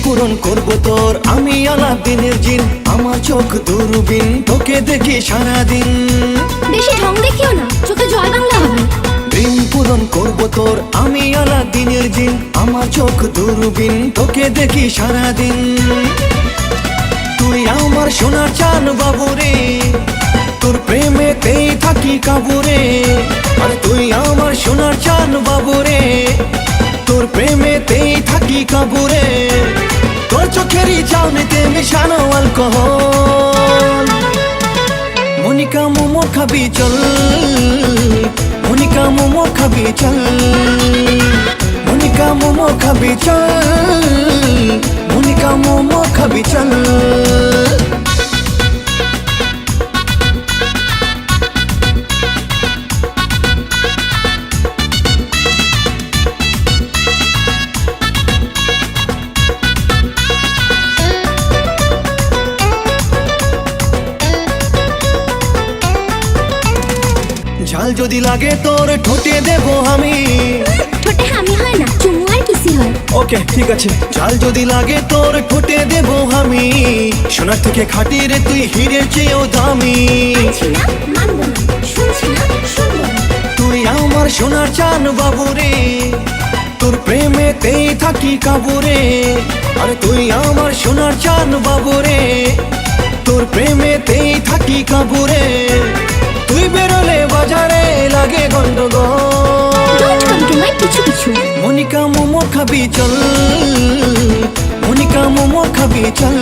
পূরণ করব তোর আমি আলাদিনের জিন, আমার চোখ দূরবীন, তোকে দেখি সারাদিন। বেশি ঢং দেখিও না, চোখে জয় বাংলা হবে। দিন পূরণ করব তোর আমি আলাদিনের জিন, আমার চোখ দূরবীন, তোকে দেখি সারাদিন। তুই আমার সোনার চান বাবুরে, তোর প্রেমেতেই থাকি কাবুরে। আর তুই আমার সোনার চান বাবুরে, তোর প্রেমেতেই থাকি কাবুরে। তোর চোখেরই চাউনিতে মিশানো অ্যালকোহল। মনিকা মোমো খাবি চল, মনিকা মোমো খাবি চল, মনিকা মোমো খাবি চল, মনিকা মোমো খাবি চল। ঝাল যদি লাগে তোর ঠোঁটে দেবো আমি। ঠোঁটে হামি হয় না, চুমু আর কিসি হয়। ওকে ঠিক আছে। ঝাল যদি লাগে তোর ঠোঁটে দেবো আমি, সোনার থেকে খাঁটি রে তুই হিরের চেয়েও দামি। আনছি না, মানবো না, শুনছি না, শুনবো না। তুই আমার সোনার চান বাবুরে, তোর প্রেমেতেই থাকি কাবুরে। আর তুই আমার সোনার চান বাবুরে, তোর প্রেমেতেই থাকি কাবুরে। তুই বেরোলে বাজারে লাগে গন্ডগোল। Don't come to my পিছু পিছু। মনিকা মোমো খাবি চল, মনিকা মোমো খাবি চল,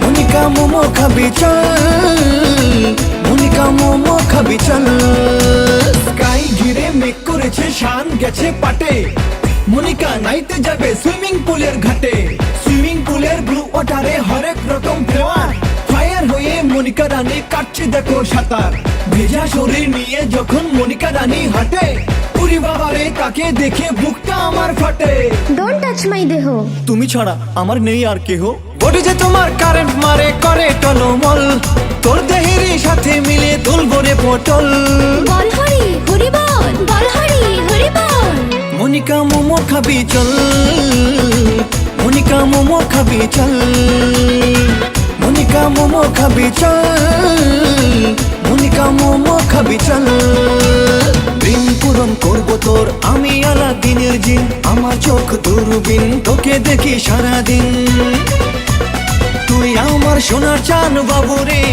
মনিকা মোমো খাবি চল, মনিকা মোমো খাবি চল। স্কাই ঘিরে মেঘ করেছে শান গেছে পাটে, মনিকা নাইতে যাবে সুইমিং পুলের ঘাটে। সুইমিং পুলের ব্লু ওয়াটারে হরেক রকম ফ্লেভার, ফায়ার হয়ে মনিকা রানী কাটছে দেখো সাঁতার। ভেজা শরীর নিয়ে যখন মনিকা রানী হাঁটে, উরি বাবারে তাকে দেখে বুকটা আমার ফাটে। Don't touch my দেহ। তুমি ছাড়া আমার নেই আর কেহ। বডি যে তোমার কারেন্ট মারে করে টলমল, তোর দেহেরই সাথে মিলে তুলবো রে পটল। বল হরি হরি বল, বল হরি হরি বল। মনিকা মোমো খাবি চল, মনিকা মোমো খাবি চল, মনিকা মোমো খাবি চল, মনিকা মোমো খাবি চল। দিন পূরণ করব তোর আমি আলাদিনের জিন, আমার চোখ দূরবীন, তোকে দেখি সারাদিন। তুই আমার সোনার চান বাবুরে,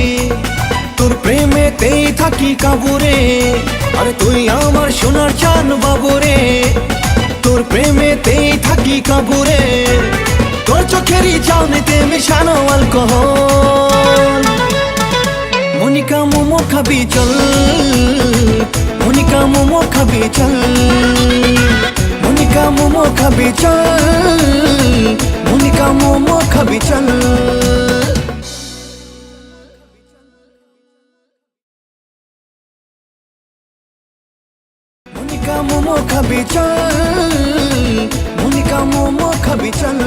তোর প্রেমেতেই থাকি কাবুরে। আর তুই আমার সোনার চান বাবুরে, তোর প্রেমেতেই থাকি কাবুরে। তোর চোখেরই চাউনিতে মিশানো অ্যালকোহল। মনিকা মোমো খাবি চল, মনিকা মোমো খাবি চল, মনিকা মোমো খাবি চল, মনিকা মোমো খাবি চল। মনিকা মোমো খাবি চল, মনিকা মোমো খাবি চল।